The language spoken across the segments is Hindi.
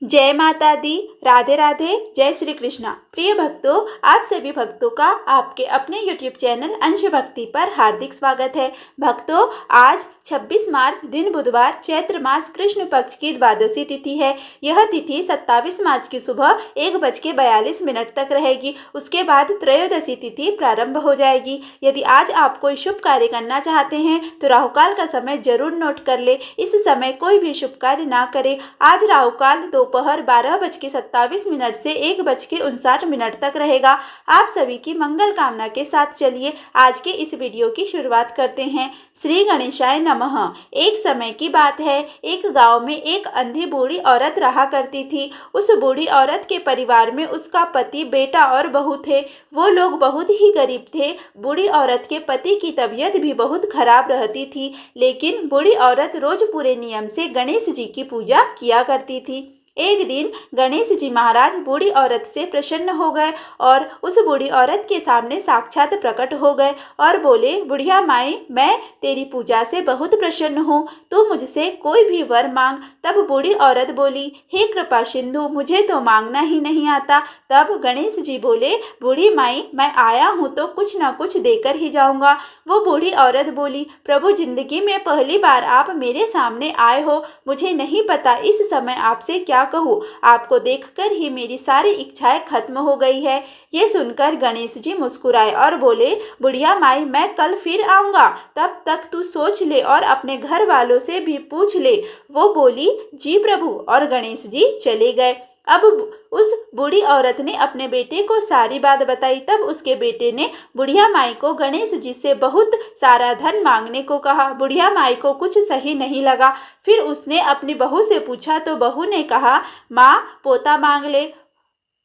जय माता दी। राधे राधे। जय श्री कृष्णा। प्रिय भक्तों, आप सभी भक्तों का आपके अपने YouTube चैनल अंश भक्ति पर हार्दिक स्वागत है। भक्तों, आज 26 मार्च दिन बुधवार चैत्र मास कृष्ण पक्ष की द्वादशी तिथि है। यह तिथि 27 मार्च की सुबह 1:42 तक रहेगी। उसके बाद त्रयोदशी तिथि प्रारंभ हो जाएगी। यदि आज आप कोई शुभ कार्य करना चाहते हैं तो राहुकाल का समय जरूर नोट कर ले। इस समय कोई भी शुभ कार्य ना करें। आज राहुकाल दोपहर 12:27 से 1:59 तक रहेगा। आप सभी की मंगल कामना के साथ चलिए आज के इस वीडियो की शुरुआत करते हैं। श्री गणेशाय नमः। एक समय की बात है, एक गांव में एक अंधी बूढ़ी औरत रहा करती थी। उस बूढ़ी औरत के परिवार में उसका पति, बेटा और बहू थे। वो लोग बहुत ही गरीब थे। बूढ़ी औरत के पति की तबीयत भी बहुत खराब रहती थी, लेकिन बूढ़ी औरत रोज पूरे नियम से गणेश जी की पूजा किया करती थी। एक दिन गणेश जी महाराज बूढ़ी औरत से प्रसन्न हो गए और उस बूढ़ी औरत के सामने साक्षात प्रकट हो गए और बोले, बुढ़िया माई, मैं तेरी पूजा से बहुत प्रसन्न हूँ, तू मुझसे कोई भी वर मांग। तब बूढ़ी औरत बोली, हे कृपा सिंधु, मुझे तो मांगना ही नहीं आता। तब गणेश जी बोले, बूढ़ी माई, मैं आया हूँ तो कुछ ना कुछ देकर ही जाऊँगा। वो बूढ़ी औरत बोली, प्रभु, जिंदगी में पहली बार आप मेरे सामने आए हो, मुझे नहीं पता इस समय आपसे क्या कहूँ। आपको देखकर ही मेरी सारी इच्छाएं खत्म हो गई है। ये सुनकर गणेश जी मुस्कुराए और बोले, बुढ़िया माई, मैं कल फिर आऊँगा, तब तक तू सोच ले और अपने घर वालों से भी पूछ ले। वो बोली, जी प्रभु, और गणेश जी चले गए। अब उस बूढ़ी औरत ने अपने बेटे को सारी बात बताई। तब उसके बेटे ने बुढ़िया माई को गणेश जी से बहुत सारा धन मांगने को कहा। बुढ़िया माई को कुछ सही नहीं लगा। फिर उसने अपनी बहू से पूछा तो बहू ने कहा, माँ, पोता मांग ले।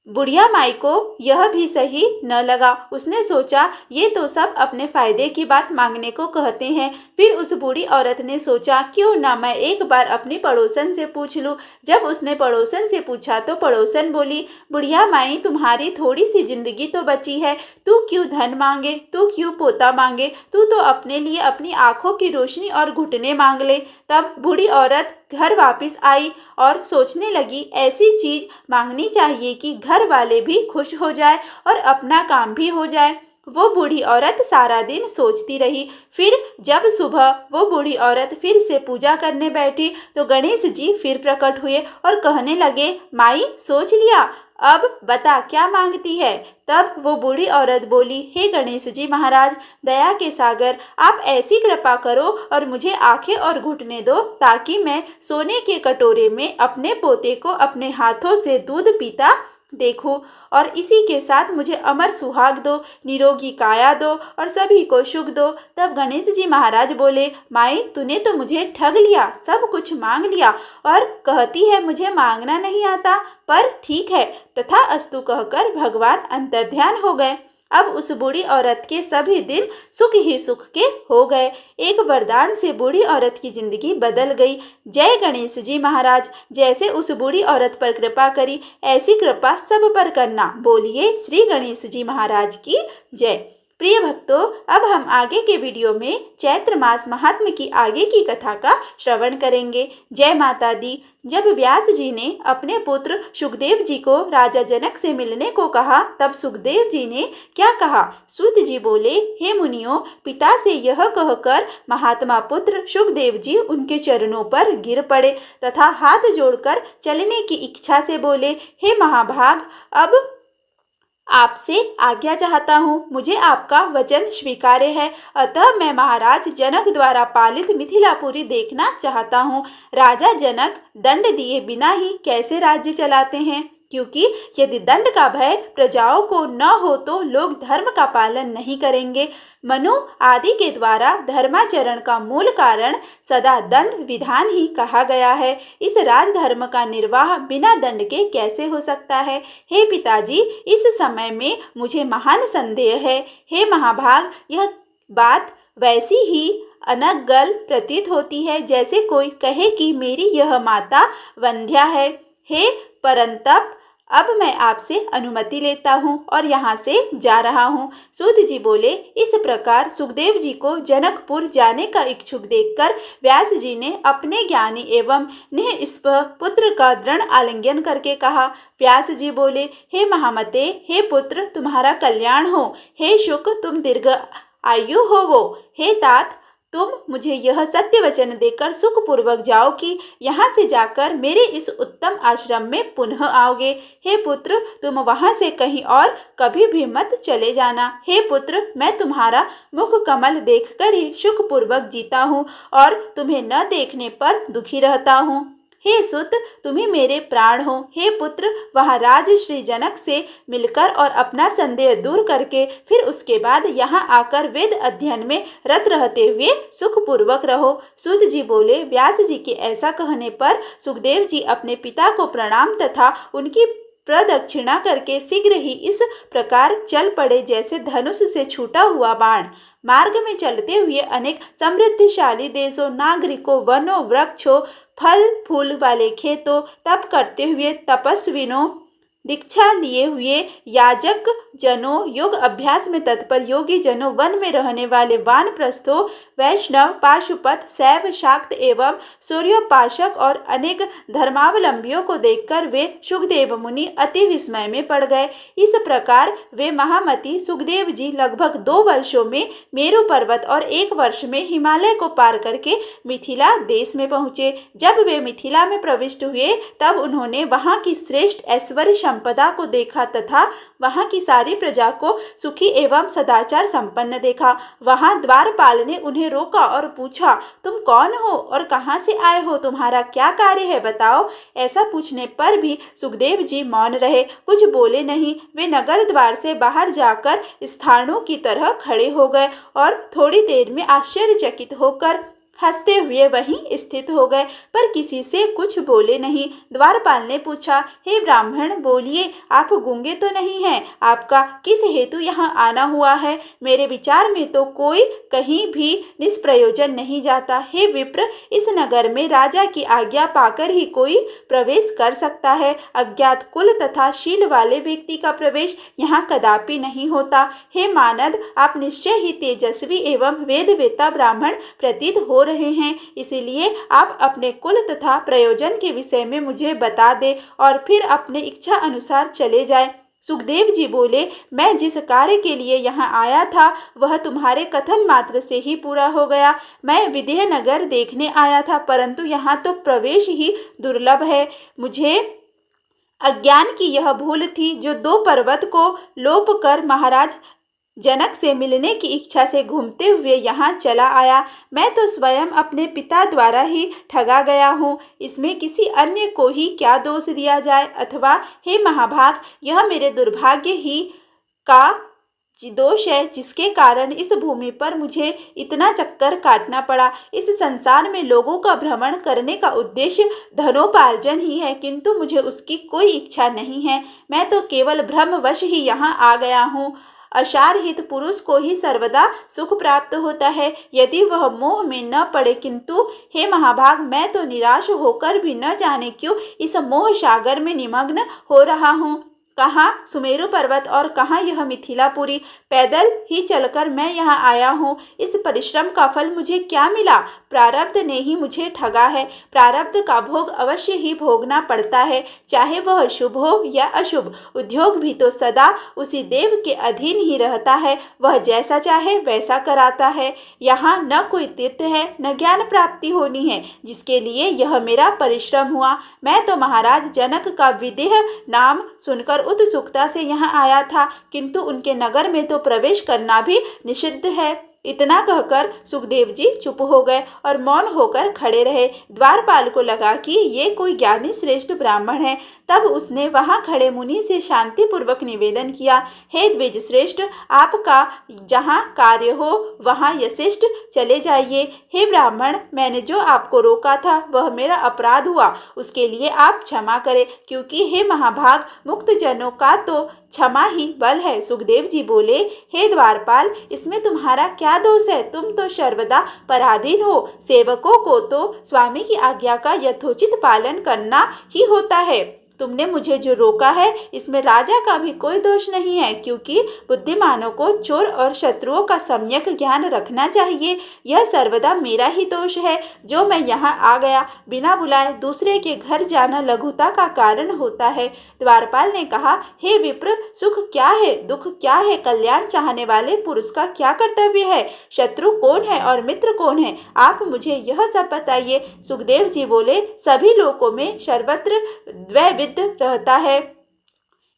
बुढ़िया माई को यह भी सही न लगा। उसने सोचा, ये तो सब अपने फायदे की बात मांगने को कहते हैं। फिर उस बूढ़ी औरत ने सोचा, क्यों ना मैं एक बार अपनी पड़ोसन से पूछ लूं। जब उसने पड़ोसन से पूछा तो पड़ोसन बोली, बुढ़िया माई, तुम्हारी थोड़ी सी जिंदगी तो बची है, तू क्यों धन मांगे, तू क्यों पोता मांगे, तू तो अपने लिए अपनी आंखों की रोशनी और घुटने मांग ले। तब बूढ़ी औरत घर वापस आई और सोचने लगी, ऐसी चीज मांगनी चाहिए कि घर वाले भी खुश हो जाए और अपना काम भी हो जाए। वो बूढ़ी औरत सारा दिन सोचती रही। फिर जब सुबह वो बूढ़ी औरत फिर से पूजा करने बैठी तो गणेश जी फिर प्रकट हुए और कहने लगे, माई, सोच लिया, अब बता क्या मांगती है। तब वो बूढ़ी औरत बोली, हे गणेश जी महाराज, दया के सागर, आप ऐसी कृपा करो और मुझे आंखें और घुटने दो ताकि मैं सोने के कटोरे में अपने पोते को अपने हाथों से दूध पीता देखूं, और इसी के साथ मुझे अमर सुहाग दो, निरोगी काया दो और सभी को सुख दो। तब गणेश जी महाराज बोले, माई, तूने तो मुझे ठग लिया, सब कुछ मांग लिया और कहती है मुझे मांगना नहीं आता। पर ठीक है, तथा अस्तु कहकर भगवान अंतर्ध्यान हो गए। अब उस बूढ़ी औरत के सभी दिन सुख ही सुख के हो गए। एक वरदान से बूढ़ी औरत की जिंदगी बदल गई। जय गणेश जी महाराज। जैसे उस बूढ़ी औरत पर कृपा करी, ऐसी कृपा सब पर करना। बोलिए श्री गणेश जी महाराज की जय। प्रिय भक्तों, अब हम आगे के वीडियो में चैत्र मास महात्म्य की आगे की कथा का श्रवण करेंगे। जय माता दी। जब व्यास जी ने अपने पुत्र सुखदेव जी को राजा जनक से मिलने को कहा, तब सुखदेव जी ने क्या कहा? सूत जी बोले, हे मुनियों, पिता से यह कहकर महात्मा पुत्र सुखदेव जी उनके चरणों पर गिर पड़े तथा हाथ जोड़कर चलने की इच्छा से बोले, हे महाभाग, अब आपसे आज्ञा चाहता हूँ, मुझे आपका वचन स्वीकार्य है, अतः मैं महाराज जनक द्वारा पालित मिथिलापुरी देखना चाहता हूँ। राजा जनक दंड दिए बिना ही कैसे राज्य चलाते हैं? क्योंकि यदि दंड का भय प्रजाओं को न हो तो लोग धर्म का पालन नहीं करेंगे। मनु आदि के द्वारा धर्माचरण का मूल कारण सदा दंड विधान ही कहा गया है। इस राजधर्म का निर्वाह बिना दंड के कैसे हो सकता है? हे पिताजी, इस समय में मुझे महान संदेह है। हे महाभाग, यह बात वैसी ही अनर्गल प्रतीत होती है जैसे कोई कहे कि मेरी यह माता वंध्या है। हे परंतप, अब मैं आपसे अनुमति लेता हूँ और यहाँ से जा रहा हूँ। सूत जी बोले। इस प्रकार सुखदेव जी को जनकपुर जाने का इच्छुक देखकर व्यास जी ने अपने ज्ञानी एवं निःस्पृह पुत्र का दृढ़ आलिंगन करके कहा। व्यास जी बोले, हे महामते, हे पुत्र, तुम्हारा कल्याण हो। हे शुक, तुम दीर्घ आयु हो वो। हे तात, तुम मुझे यह सत्य वचन देकर सुखपूर्वक जाओ कि यहाँ से जाकर मेरे इस उत्तम आश्रम में पुनः आओगे। हे पुत्र, तुम वहाँ से कहीं और कभी भी मत चले जाना। हे पुत्र, मैं तुम्हारा मुख कमल देखकर ही सुखपूर्वक जीता हूँ और तुम्हें न देखने पर दुखी रहता हूँ। हे सुत, तुम्ही मेरे प्राण हो। हे पुत्र, वहाँ राज श्री जनक से मिलकर और अपना संदेह दूर करके फिर उसके बाद यहाँ आकर वेद अध्ययन में रत रहते हुए सुखपूर्वक रहो। सूत जी बोले। व्यास जी के ऐसा कहने पर सुखदेव जी अपने पिता को प्रणाम तथा उनकी प्रदक्षिणा करके शीघ्र ही इस प्रकार चल पड़े जैसे धनुष से छूटा हुआ बाण। मार्ग में चलते हुए अनेक समृद्धिशाली देशों, नागरिकों, वनों, वृक्षों, फल फूल वाले खेतों, तप करते हुए तपस्विनों, दीक्षा लिए हुए याजक जनों, योग अभ्यास में तत्पर योगी जनों, वन में रहने वाले वानप्रस्थों, वैष्णव, पाशुपत, शैव, शाक्त एवं सूर्योपासक और अनेक धर्मावलंबियों को देखकर वे सुखदेव मुनि अति विस्मय में पड़ गए। इस प्रकार वे महामती सुखदेव जी लगभग 2 वर्षों में मेरु पर्वत और 1 वर्ष में हिमालय को पार करके मिथिला देश में पहुँचे। जब वे मिथिला में प्रविष्ट हुए तब उन्होंने वहाँ की श्रेष्ठ ऐश्वर्य संपदा को देखा तथा वहाँ की सारी प्रजा को सुखी एवं सदाचार संपन्न देखा। वहाँ द्वारपाल ने उन्हें रोका और पूछा, तुम कौन हो और कहाँ से आए हो? तुम्हारा क्या कार्य है, बताओ। ऐसा पूछने पर भी सुखदेव जी मौन रहे, कुछ बोले नहीं। वे नगर द्वार से बाहर जाकर स्थाणु की तरह खड़े हो गए और थोड़ी देर में आश्चर्यचकित होकर हंसते हुए वहीं स्थित हो गए, पर किसी से कुछ बोले नहीं। द्वारपाल ने पूछा, हे ब्राह्मण, बोलिए, आप गूंगे तो नहीं हैं? आपका किस हेतु यहाँ आना हुआ है? मेरे विचार में तो कोई कहीं भी निष्प्रयोजन नहीं जाता। हे विप्र, इस नगर में राजा की आज्ञा पाकर ही कोई प्रवेश कर सकता है। अज्ञात कुल तथा शील वाले व्यक्ति का प्रवेश यहाँ कदापि नहीं होता। हे मानद, आप निश्चय ही तेजस्वी एवं वेदवेत्ता ब्राह्मण प्रतीत हो रहे हैं, इसलिए आप अपने कुल तथा प्रयोजन के विषय में मुझे बता दे और फिर अपने इच्छा अनुसार चले जाए। सुखदेव जी बोले, मैं जिस कार्य के लिए यहाँ आया था वह तुम्हारे कथन मात्र से ही पूरा हो गया। मैं विदेहनगर देखने आया था, परंतु यहाँ तो प्रवेश ही दुर्लभ है। मुझे अज्ञान की यह भूल थी जो 2 पर्वत को लोप कर महाराज जनक से मिलने की इच्छा से घूमते हुए यहाँ चला आया। मैं तो स्वयं अपने पिता द्वारा ही ठगा गया हूँ, इसमें किसी अन्य को ही क्या दोष दिया जाए? अथवा हे महाभाग, यह मेरे दुर्भाग्य ही का दोष है जिसके कारण इस भूमि पर मुझे इतना चक्कर काटना पड़ा। इस संसार में लोगों का भ्रमण करने का उद्देश्य धनोपार्जन ही है, किंतु मुझे उसकी कोई इच्छा नहीं है। मैं तो केवल भ्रमवश ही यहाँ आ गया हूँ। अशारहित पुरुष को ही सर्वदा सुख प्राप्त होता है यदि वह मोह में न पड़े, किंतु हे महाभाग, मैं तो निराश होकर भी न जाने क्यों इस मोह सागर में निमग्न हो रहा हूँ। कहाँ सुमेरु पर्वत और कहाँ यह मिथिलापुरी, पैदल ही चलकर मैं यहाँ आया हूँ। इस परिश्रम का फल मुझे क्या मिला? प्रारब्ध ने ही मुझे ठगा है। प्रारब्ध का भोग अवश्य ही भोगना पड़ता है, चाहे वह शुभ हो या अशुभ। उद्योग भी तो सदा उसी देव के अधीन ही रहता है, वह जैसा चाहे वैसा कराता है। यहाँ न कोई तीर्थ है न ज्ञान प्राप्ति होनी है जिसके लिए यह मेरा परिश्रम हुआ। मैं तो महाराज जनक का विदेह नाम सुनकर उत्सुकता से यहाँ आया था, किंतु उनके नगर में तो प्रवेश करना भी निषिद्ध है। इतना कहकर सुखदेव जी चुप हो गए और मौन होकर खड़े रहे। द्वारपाल को लगा कि ये कोई ज्ञानी श्रेष्ठ ब्राह्मण है। तब उसने वहां खड़े मुनि से शांतिपूर्वक निवेदन किया, हे द्विज श्रेष्ठ, आपका जहां कार्य हो वहां यथेष्ट चले जाइए। हे ब्राह्मण, मैंने जो आपको रोका था वह मेरा अपराध हुआ, उसके लिए आप क्षमा करें, क्योंकि हे महाभाग, मुक्त जनों का तो क्षमा ही बल है। सुखदेव जी बोले, हे द्वारपाल, इसमें तुम्हारा क्या दोष है? तुम तो सर्वदा पराधीन हो। सेवकों को तो स्वामी की आज्ञा का यथोचित पालन करना ही होता है। तुमने मुझे जो रोका है इसमें राजा का भी कोई दोष नहीं है, क्योंकि बुद्धिमानों को चोर और शत्रुओं का सम्यक ज्ञान रखना चाहिए। यह सर्वदा मेरा ही दोष है जो मैं यहाँ आ गया। बिना बुलाए दूसरे के घर जाना लघुता का कारण होता है। द्वारपाल ने कहा, हे विप्र, सुख क्या है, दुख क्या है, कल्याण चाहने वाले पुरुष का क्या कर्तव्य है, शत्रु कौन है और मित्र कौन है, आप मुझे यह सब बताइए। सुखदेव जी बोले, सभी लोकों में सर्वत्र द्वैविध रहता है,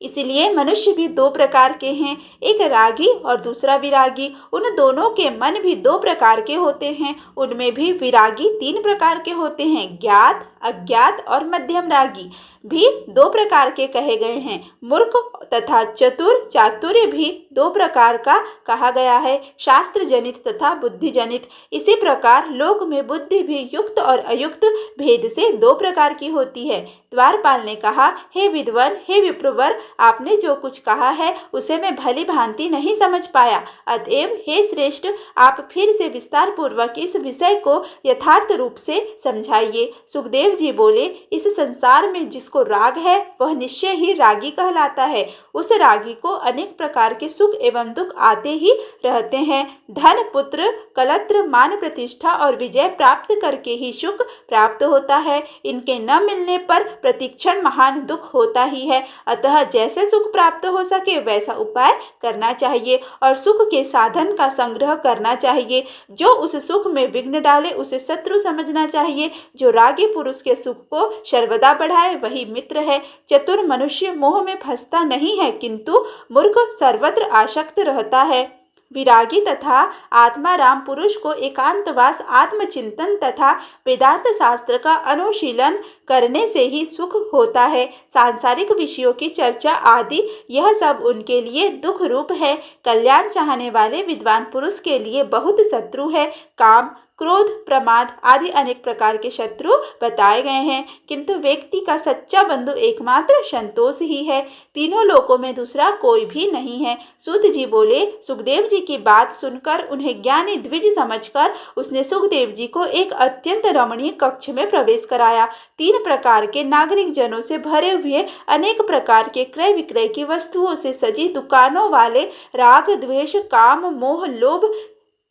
इसलिए मनुष्य भी दो प्रकार के हैं, एक रागी और दूसरा विरागी। उन दोनों के मन भी दो प्रकार के होते हैं। उनमें भी विरागी तीन प्रकार के होते हैं, ज्ञात, अज्ञात और मध्यम रागी भी दो प्रकार के कहे गए हैं। मूर्ख तथा चतुर, चातुर्य भी दो प्रकार का कहा गया है, शास्त्र जनित तथा बुद्धि जनित। इसी प्रकार लोक में बुद्धि भी युक्त और अयुक्त भेद से दो प्रकार की होती है। द्वारपाल ने कहा, हे विद्वान, हे विप्रवर, आपने जो कुछ कहा है उसे मैं भली भांति नहीं समझ पाया, अतएव हे श्रेष्ठ, आप फिर से विस्तार पूर्वक इस विषय को यथार्थ रूप से समझाइए। सुखदेव जी बोले, इस संसार में जिसको राग है वह निश्चय ही रागी कहलाता है। उस रागी को अनेक प्रकार के सुख एवं दुख आते ही रहते हैं। धन, पुत्र, कलत्र, मान, प्रतिष्ठा और विजय प्राप्त करके ही सुख प्राप्त होता है। इनके न मिलने पर प्रतिक्षण महान दुख होता ही है। अतः जैसे सुख प्राप्त हो सके वैसा उपाय करना चाहिए और सुख के साधन का संग्रह करना चाहिए। जो उस सुख में विघ्न डाले उसे शत्रु समझना चाहिए। जो रागी पुरुष के सुख को सर्वदा बढ़ाए वही मित्र है। चतुर मनुष्य मोह में फंसता नहीं है, किंतु मूर्ख सर्वत्र आसक्त रहता है। विरागी तथा आत्माराम पुरुष को एकांतवास, आत्मचिंतन तथा वेदांत शास्त्र का अनुशीलन करने से ही सुख होता है। सांसारिक विषयों की चर्चा आदि यह सब उनके लिए दुख रूप है। कल्याण चाहने वाले विद्वान पुरुष के लिए बहुत शत्रु है। काम, क्रोध, प्रमाद आदि अनेक प्रकार के शत्रु बताए गए हैं, किंतु व्यक्ति का सच्चा बंधु एकमात्र संतोष ही है। तीनों लोकों में दूसरा कोई भी नहीं है। सूत जी बोले, सुखदेव जी की बात सुनकर उन्हें ज्ञानी द्विज समझकर उसने सुखदेव जी को एक अत्यंत रमणीय कक्ष में प्रवेश कराया। तीन प्रकार के नागरिक जनों से भरे हुए अनेक प्रकार के क्रय विक्रय की वस्तुओं से सजी दुकानों वाले, राग, द्वेष, काम, मोह, लोभ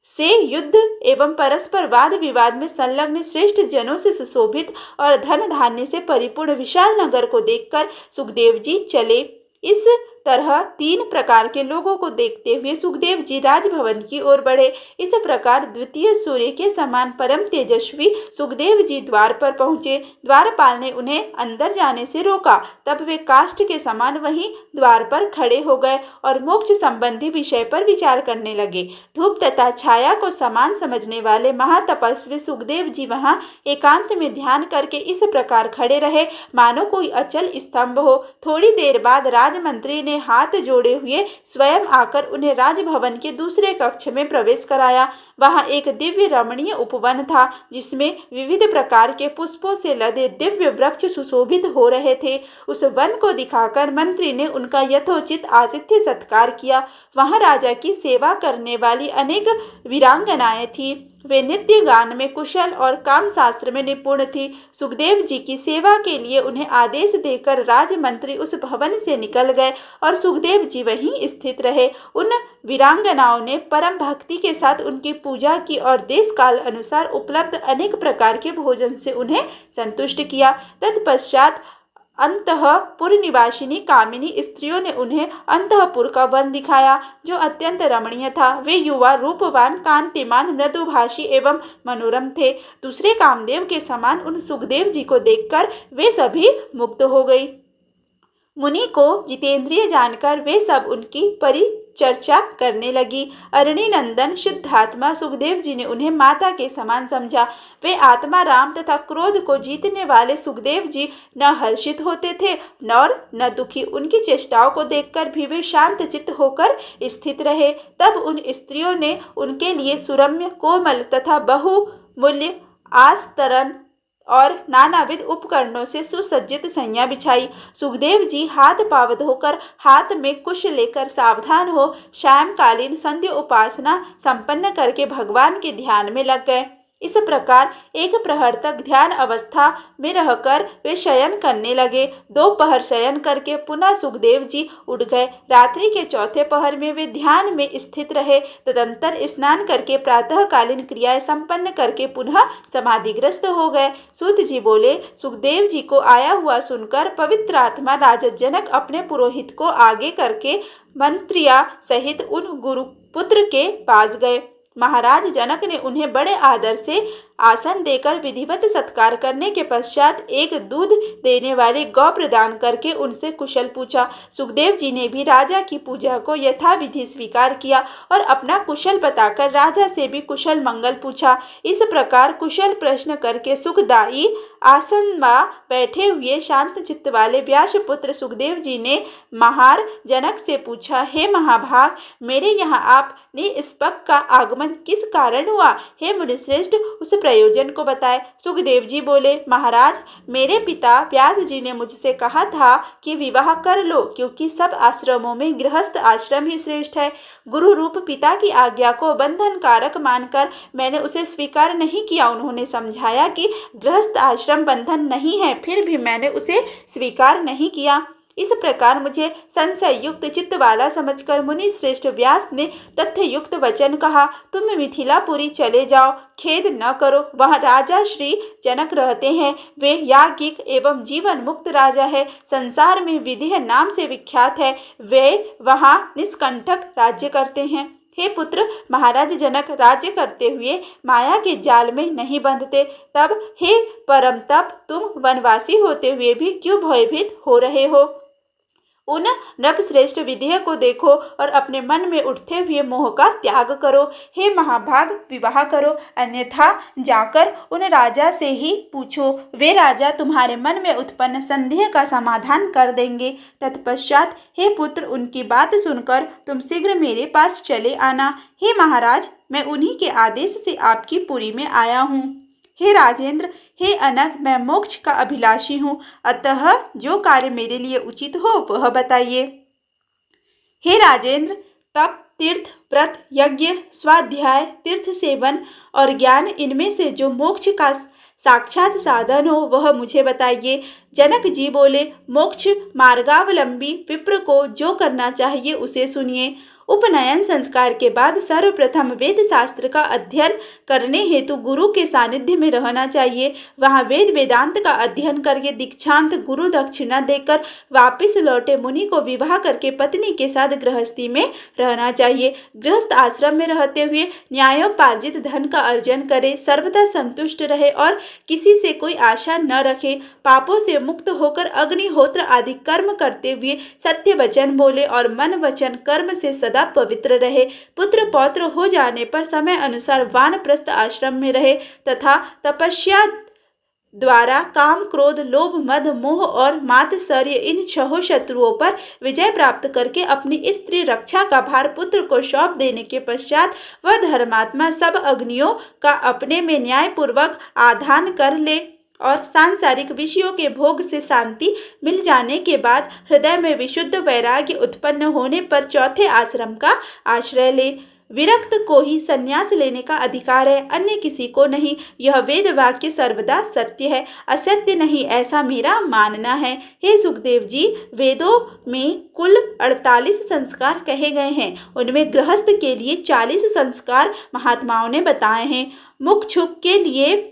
से युद्ध एवं परस्पर वाद विवाद में संलग्न श्रेष्ठ जनों से सुशोभित और धन धान्य से परिपूर्ण विशाल नगर को देखकर सुखदेव जी चले। इस तरह तीन प्रकार के लोगों को देखते हुए सुखदेव जी राजभवन की ओर बढ़े। इस प्रकार द्वितीय सूर्य के समान परम तेजस्वी सुखदेव जी द्वार पर पहुंचे। द्वारपाल ने उन्हें अंदर जाने से रोका, तब वे काष्ठ के समान वहीं द्वार पर खड़े हो गए और मोक्ष संबंधी विषय पर विचार करने लगे। धूप तथा छाया को समान समझने वाले महातपस्वी सुखदेव जी वहां एकांत में ध्यान करके इस प्रकार खड़े रहे मानो कोई अचल स्तंभ हो। थोड़ी देर बाद राजमंत्री ने हाथ जोड़े हुए स्वयं आकर उन्हें राजभवन के दूसरे कक्ष में प्रवेश कराया। वहां एक दिव्य रमणीय उपवन था, जिसमें विविध प्रकार के पुष्पों से लदे दिव्य वृक्ष सुशोभित हो रहे थे। उस वन को दिखाकर मंत्री ने उनका यथोचित आतिथ्य सत्कार किया। वहां राजा की सेवा करने वाली अनेक वीरांगनाएं थी। वे नित्य गान में कुशल और काम शास्त्र में निपुण थी। सुखदेव जी की सेवा के लिए उन्हें आदेश देकर राजमंत्री उस भवन से निकल गए और सुखदेव जी वहीं स्थित रहे। उन वीरांगनाओं ने परम भक्ति के साथ उनकी पूजा की और देश काल अनुसार उपलब्ध अनेक प्रकार के भोजन से उन्हें संतुष्ट किया। तत्पश्चात अंतःपुर निवासिनी कामिनी स्त्रियों ने उन्हें अंतःपुर का वन दिखाया, जो अत्यंत रमणीय था। वे युवा, रूपवान, कांतिमान, मृदुभाषी एवं मनोरम थे। दूसरे कामदेव के समान उन सुखदेव जी को देखकर वे सभी मुग्ध हो गई। मुनि को जितेंद्रिय जानकर वे सब उनकी परिचर्चा करने लगी। अरणि नंदन शुद्धात्मा सुखदेव जी ने उन्हें माता के समान समझा। वे आत्मा राम तथा क्रोध को जीतने वाले सुखदेव जी न हर्षित होते थे और न दुखी। उनकी चेष्टाओं को देखकर भी वे शांत चित्त होकर स्थित रहे। तब उन स्त्रियों ने उनके लिए सुरम्य, कोमल तथा बहुमूल्य आस्तरण और नानाविध उपकरणों से सुसज्जित सैया बिछाई। सुखदेव जी हाथ पाव धोकर हाथ में कुश लेकर सावधान हो सायंकालीन संध्या उपासना संपन्न करके भगवान के ध्यान में लग गए। इस प्रकार एक प्रहर तक ध्यान अवस्था में रहकर वे शयन करने लगे। 2 पहर शयन करके पुनः सुखदेव जी उठ गए। रात्रि के 4थे पहर में वे ध्यान में स्थित रहे। तदंतर स्नान करके प्रातःकालीन क्रियाएं संपन्न करके पुनः समाधिग्रस्त हो गए। सूत जी बोले, सुखदेव जी को आया हुआ सुनकर पवित्र आत्मा राजा जनक अपने पुरोहित को आगे करके मंत्रिया सहित उन गुरुपुत्र के पास गए। महाराज जनक ने उन्हें बड़े आदर से आसन देकर विधिवत सत्कार करने के पश्चात एक दूध देने वाली गौ प्रदान करके उनसे कुशल पूछा। सुखदेव जी ने भी राजा की पूजा को यथाविधि स्वीकार किया और अपना कुशल बताकर राजा से भी कुशल मंगल पूछा। इस प्रकार कुशल प्रश्न करके सुखदायी आसन में बैठे हुए शांत चित्त वाले व्यासपुत्र सुखदेव जी ने महार जनक से पूछा, हे महाभाग, मेरे यहाँ आप निष्पक्ष का आगमन किस कारण हुआ? हे मुनिश्रेष्ठ, उस प्रयोजन को बताए। सुखदेव जी बोले, महाराज, मेरे पिता व्यास जी ने मुझसे कहा था कि विवाह कर लो, क्योंकि सब आश्रमों में गृहस्थ आश्रम ही श्रेष्ठ है। गुरु रूप पिता की आज्ञा को बंधन कारक मानकर मैंने उसे स्वीकार नहीं किया। उन्होंने समझाया कि गृहस्थ आश्रम बंधन नहीं है, फिर भी मैंने उसे स्वीकार नहीं किया। इस प्रकार मुझे संशय युक्त चित्त वाला समझकर मुनि श्रेष्ठ व्यास ने तथ्य युक्त वचन कहा, तुम मिथिलापुरी चले जाओ, खेद न करो, वहाँ राजा श्री जनक रहते हैं। वे याज्ञिक एवं जीवन मुक्त राजा है, संसार में विदेह नाम से विख्यात है। वे वहाँ निष्कंटक राज्य करते हैं। हे पुत्र, महाराज जनक राज्य करते हुए माया के जाल में नहीं बंधते, तब हे परम तप, तुम वनवासी होते हुए भी क्यों भयभीत हो रहे हो? उन नृपश्रेष्ठ विदेह को देखो और अपने मन में उठते हुए मोह का त्याग करो। हे महाभाग, विवाह करो, अन्यथा जाकर उन राजा से ही पूछो, वे राजा तुम्हारे मन में उत्पन्न संदेह का समाधान कर देंगे। तत्पश्चात हे पुत्र, उनकी बात सुनकर तुम शीघ्र मेरे पास चले आना। हे महाराज, मैं उन्हीं के आदेश से आपकी पुरी में आया हूँ। हे राजेंद्र, हे अनग, मैं मोक्ष का अभिलाषी हूँ, अतः जो कार्य मेरे लिए उचित हो वह बताइए। हे राजेंद्र, तप, तीर्थ, व्रत, यज्ञ, स्वाध्याय, तीर्थ सेवन और ज्ञान, इनमें से जो मोक्ष का साक्षात साधन हो वह मुझे बताइए। जनक जी बोले, मोक्ष मार्गावलंबी विप्र को जो करना चाहिए उसे सुनिए। उपनयन संस्कार के बाद सर्वप्रथम वेद शास्त्र का अध्ययन करने हेतु गुरु के सानिध्य में रहना चाहिए। वहाँ वेद वेदांत का अध्ययन करके दीक्षांत गुरु दक्षिणा देकर वापस लौटे मुनि को विवाह करके पत्नी के साथ गृहस्थी में रहना चाहिए। गृहस्थ आश्रम में रहते हुए न्यायोपार्जित धन का अर्जन करे, सर्वदा संतुष्ट रहे और किसी से कोई आशा न रखे। पापों से मुक्त होकर अग्निहोत्र आदि कर्म करते हुए सत्य वचन बोले और मन वचन कर्म से सदा पवित्र रहे। पुत्र पौत्र हो जाने पर समय अनुसार वानप्रस्थ आश्रम में रहे तथा तपस्या द्वारा काम, क्रोध, लोभ, मद, मोह और मात्सर्य, इन 6 शत्रुओं पर विजय प्राप्त करके अपनी स्त्री रक्षा का भार पुत्र को सौंप देने के पश्चात वह धर्मात्मा सब अग्नियों का अपने में न्यायपूर्वक आधान कर ले और सांसारिक विषयों के भोग से शांति मिल जाने के बाद हृदय में विशुद्ध वैराग्य उत्पन्न होने पर चौथे आश्रम का आश्रय ले। विरक्त को ही संन्यास लेने का अधिकार है, अन्य किसी को नहीं। यह वेद वाक्य सर्वदा सत्य है, असत्य नहीं, ऐसा मेरा मानना है। हे सुखदेव जी, वेदों में कुल 48 संस्कार कहे गए हैं, उनमें गृहस्थ के लिए 40 संस्कार महात्माओं ने बताए हैं। मुक्षुक के लिए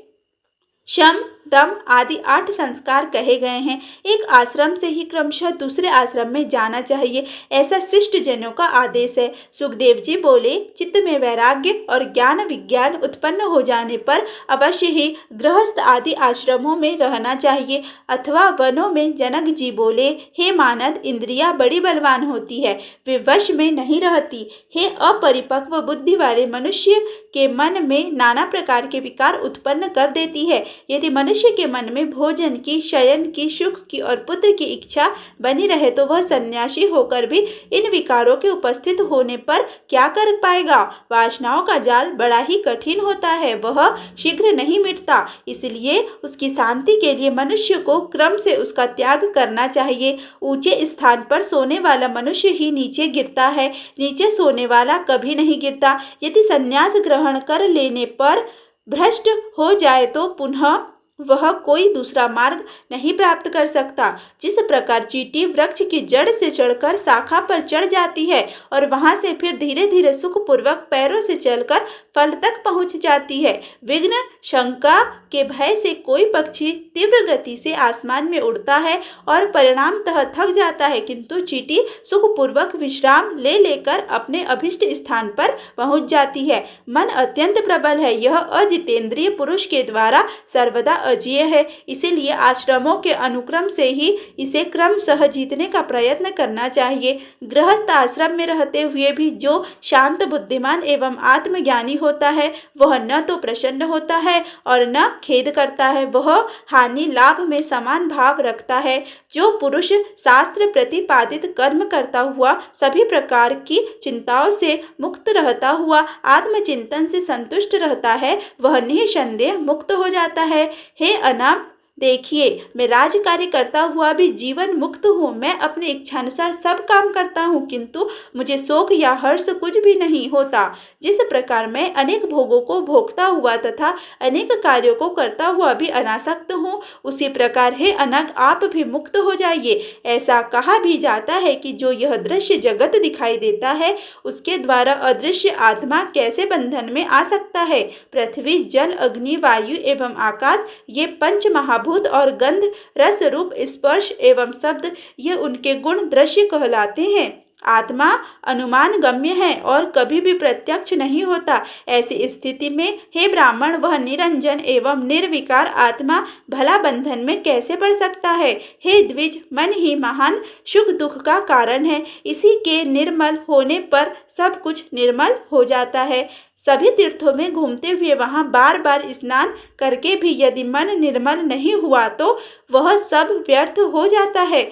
शम, दम आदि 8 संस्कार कहे गए हैं। एक आश्रम से ही क्रमशः दूसरे आश्रम में जाना चाहिए, ऐसा शिष्ट जनों का आदेश है। सुखदेव जी बोले, चित्त में वैराग्य और ज्ञान विज्ञान उत्पन्न हो जाने पर अवश्य ही गृहस्थ आदि आश्रमों में रहना चाहिए अथवा वनों में। जनक जी बोले, हे मानद, इंद्रियां बड़ी बलवान होती है, वे वश में नहीं रहती। हे अपरिपक्व बुद्धि वाले मनुष्य के मन में नाना प्रकार के विकार उत्पन्न कर देती है। यदि मनुष्य के मन में भोजन की, शयन की, सुख की और पुत्र की इच्छा बनी रहे तो वह सन्यासी होकर भी इन विकारों के उपस्थित होने पर क्या कर पाएगा? वासनाओं का जाल बड़ा ही कठिन होता है, वह शीघ्र नहीं मिटता। इसलिए उसकी शांति के लिए मनुष्य को क्रम से उसका त्याग करना चाहिए। ऊंचे स्थान पर सोने वाला मनुष्य ही नीचे गिरता है, नीचे सोने वाला कभी नहीं गिरता। यदि संन्यास ग्रहण कर लेने पर भ्रष्ट हो जाए तो पुनः वह कोई दूसरा मार्ग नहीं प्राप्त कर सकता। जिस प्रकार चींटी वृक्ष की जड़ से चढ़कर शाखा पर चढ़ जाती है और वहां से फिर धीरे धीरे सुखपूर्वक पैरों से चलकर फल तक पहुंच जाती है, विघ्न शंका के भय से कोई पक्षी तीव्र गति से आसमान में उड़ता है और परिणामतः थक जाता है, किंतु चींटी सुखपूर्वक विश्राम ले लेकर अपने अभिष्ट स्थान पर पहुंच जाती है। मन अत्यंत प्रबल है, यह अजितेंद्रिय पुरुष के द्वारा सर्वदा अजेय है, इसीलिए आश्रमों के अनुक्रम से ही इसे क्रमशः जीतने का प्रयत्न करना चाहिए। गृहस्थ आश्रम में रहते हुए भी जो शांत बुद्धिमान एवं आत्मज्ञानी होता है वह न तो प्रसन्न होता है और न खेद करता है, वह हानि लाभ में समान भाव रखता है। जो पुरुष शास्त्र प्रतिपादित कर्म करता हुआ सभी प्रकार की चिंताओं से मुक्त रहता हुआ आत्मचिंतन से संतुष्ट रहता है वह निसंदेह मुक्त हो जाता है। हे अनाम, देखिए, मैं राजकार्य करता हुआ भी जीवन मुक्त हूँ। मैं अपने इच्छानुसार सब काम करता हूँ, किंतु मुझे शोक या हर्ष कुछ भी नहीं होता। जिस प्रकार मैं अनेक भोगों को भोगता हुआ तथा अनेक कार्यों को करता हुआ भी अनासक्त हूँ, उसी प्रकार हे अनग, आप भी मुक्त हो जाइए। ऐसा कहा भी जाता है कि जो यह दृश्य जगत दिखाई देता है उसके द्वारा अदृश्य आत्मा कैसे बंधन में आ सकता है। पृथ्वी, जल, अग्नि, वायु एवं आकाश, ये पंच महाभूत और गंध, रस, रूप, स्पर्श एवं शब्द, ये उनके गुण दृश्य कहलाते हैं। आत्मा अनुमान गम्य है और कभी भी प्रत्यक्ष नहीं होता। ऐसी स्थिति में हे ब्राह्मण, वह निरंजन एवं निर्विकार आत्मा भला बंधन में कैसे पड़ सकता है। हे द्विज, मन ही महान सुख दुख का कारण है, इसी के निर्मल होने पर सब कुछ निर्मल हो जाता है। सभी तीर्थों में घूमते हुए वहां बार बार स्नान करके भी यदि मन निर्मल नहीं हुआ तो वह सब व्यर्थ हो जाता है।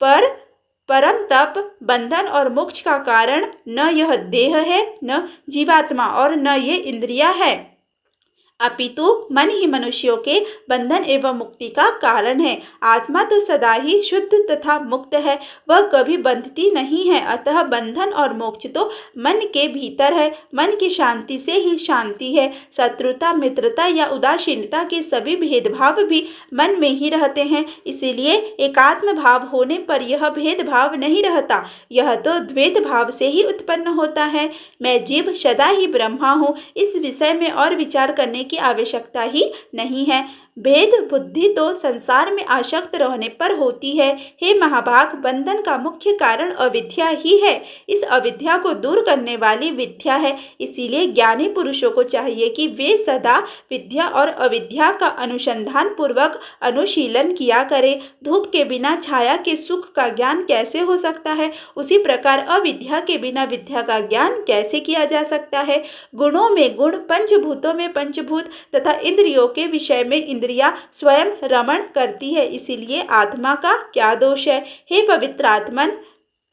पर परम तप, बंधन और मोक्ष का कारण न यह देह है, न जीवात्मा और न ये इंद्रिया है, अपितु मन ही मनुष्यों के बंधन एवं मुक्ति का कारण है। आत्मा तो सदा ही शुद्ध तथा मुक्त है, वह कभी बंधती नहीं है। अतः बंधन और मोक्ष तो मन के भीतर है। मन की शांति से ही शांति है। शत्रुता, मित्रता या उदासीनता के सभी भेदभाव भी मन में ही रहते हैं, इसीलिए एकात्म भाव होने पर यह भेदभाव नहीं रहता। यह तो द्वैत भाव से ही उत्पन्न होता है। मैं जीव सदा ही ब्रह्मा हूँ, इस विषय में और विचार करने की आवश्यकता ही नहीं है। भेद बुद्धि तो संसार में आसक्त रहने पर होती है। हे महाभाग, बंधन का मुख्य कारण अविद्या ही है। इस अविद्या को दूर करने वाली विद्या है। इसीलिए ज्ञानी पुरुषों को चाहिए कि वे सदा विद्या और अविद्या का अनुसंधान पूर्वक अनुशीलन किया करें। धूप के बिना छाया के सुख का ज्ञान कैसे हो सकता है, उसी प्रकार अविद्या के बिना विद्या का ज्ञान कैसे किया जा सकता है। गुणों में गुण, पंचभूतों में पंचभूत तथा इंद्रियों के विषय में इंद्रिया स्वयं रमण करती है, इसीलिए आत्मा का क्या दोष है। हे पवित्र आत्मन,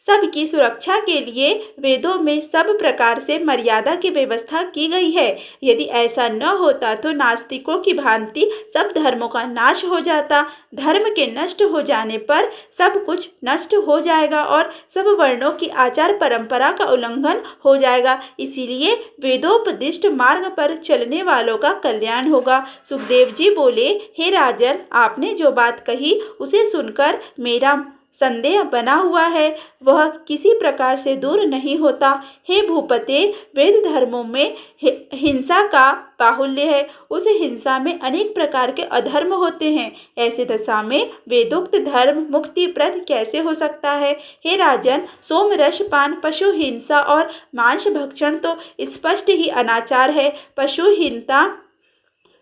सबकी सुरक्षा के लिए वेदों में सब प्रकार से मर्यादा की व्यवस्था की गई है। यदि ऐसा न होता तो नास्तिकों की भांति सब धर्मों का नाश हो जाता। धर्म के नष्ट हो जाने पर सब कुछ नष्ट हो जाएगा और सब वर्णों की आचार परंपरा का उल्लंघन हो जाएगा। इसीलिए वेदोपदिष्ट मार्ग पर चलने वालों का कल्याण होगा। सुखदेव जी बोले, हे राजन, आपने जो बात कही उसे सुनकर मेरा संदेह बना हुआ है, वह किसी प्रकार से दूर नहीं होता। हे भूपते, वेद धर्मों में हिंसा का बाहुल्य है। उस हिंसा में अनेक प्रकार के अधर्म होते हैं। ऐसे दशा में वेदोक्त धर्म मुक्तिप्रद कैसे हो सकता है। हे राजन, सोम रस पान, पशु हिंसा और मांस भक्षण तो स्पष्ट ही अनाचार है। पशुहीनता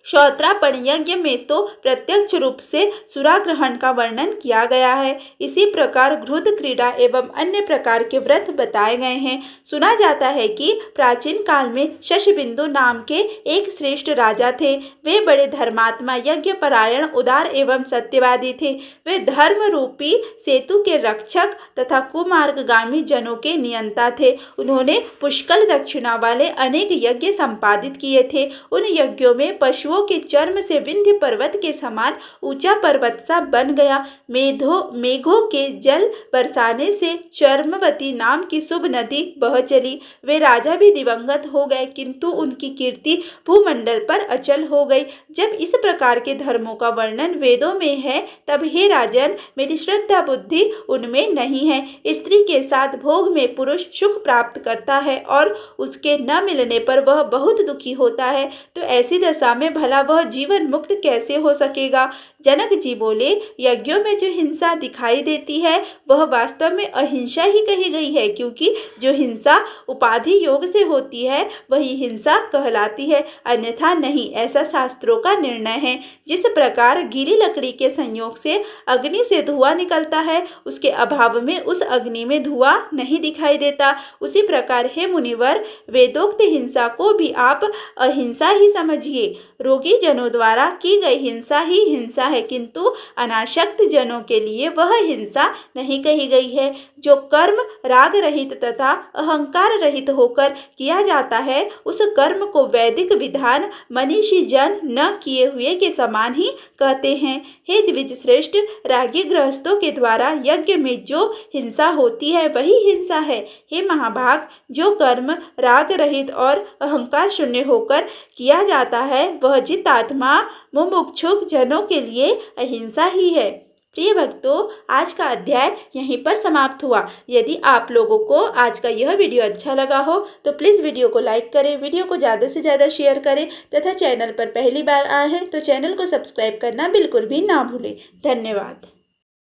श्रोत्रापण यज्ञ में तो प्रत्यक्ष रूप से सुराग्रहण का वर्णन किया गया है। इसी प्रकार घृत क्रीड़ा एवं अन्य प्रकार के व्रत बताए गए हैं। सुना जाता है कि प्राचीन काल में शशबिंदु नाम के एक श्रेष्ठ राजा थे। वे बड़े धर्मात्मा, यज्ञ परायण, उदार एवं सत्यवादी थे। वे धर्म रूपी सेतु के रक्षक तथा कुमार्गगामी जनों के नियंता थे। उन्होंने पुष्कल दक्षिणा वाले अनेक यज्ञ संपादित किए थे। उन यज्ञों में पशुओं मेघों के चर्म से विंध्य पर्वत के समान ऊंचा पर्वत सा बन गया। मेघों के जल बरसाने से चर्मवती नाम की शुभ नदी बह चली। वे राजा भी दिवंगत हो गए, किंतु उनकी कीर्ति भूमंडल पर अचल हो गई। जब इस प्रकार के धर्मों का वर्णन वेदों में है, तब हे राजन, मेरी श्रद्धा बुद्धि उनमें नहीं है। स्त्री के साथ भोग में पुरुष सुख प्राप्त करता है और उसके न मिलने पर वह बहुत दुखी होता है, तो ऐसी दशा में भला वह जीवन मुक्त कैसे हो सकेगा। जनक जी बोले, यज्ञों में जो हिंसा दिखाई देती है वह वास्तव में अहिंसा ही कही गई है, क्योंकि जो हिंसा उपाधि योग से होती है वही हिंसा कहलाती है, अन्यथा नहीं, ऐसा शास्त्रों का निर्णय है। जिस प्रकार गीली लकड़ी के संयोग से अग्नि से धुआं निकलता है, उसके अभाव में उस अग्नि में धुआं नहीं दिखाई देता, उसी प्रकार हे मुनिवर, वेदोक्त हिंसा को भी आप अहिंसा ही समझिए। रोगी जनों द्वारा की गई हिंसा ही हिंसा है, किंतु अनासक्त जनों के लिए वह हिंसा नहीं कही गई है। जो कर्म राग रहित तथा अहंकार रहित होकर किया जाता है, उस कर्म को वैदिक विधान मनीषी जन न किए हुए के समान ही कहते हैं। हे द्विज श्रेष्ठ, रागी गृहस्थों के द्वारा यज्ञ में जो हिंसा होती है वही हिंसा है। हे महाभाग, जो कर्म राग रहित और अहंकार शून्य होकर किया जाता है वह जितात्मा मुमुक्षुक जनों के लिए अहिंसा ही है। प्रिय भक्तों, आज का अध्याय यहीं पर समाप्त हुआ। यदि आप लोगों को आज का यह वीडियो अच्छा लगा हो तो प्लीज़ वीडियो को लाइक करें, वीडियो को ज़्यादा से ज़्यादा शेयर करें तथा चैनल पर पहली बार आए हैं तो चैनल को सब्सक्राइब करना बिल्कुल भी ना भूलें। धन्यवाद।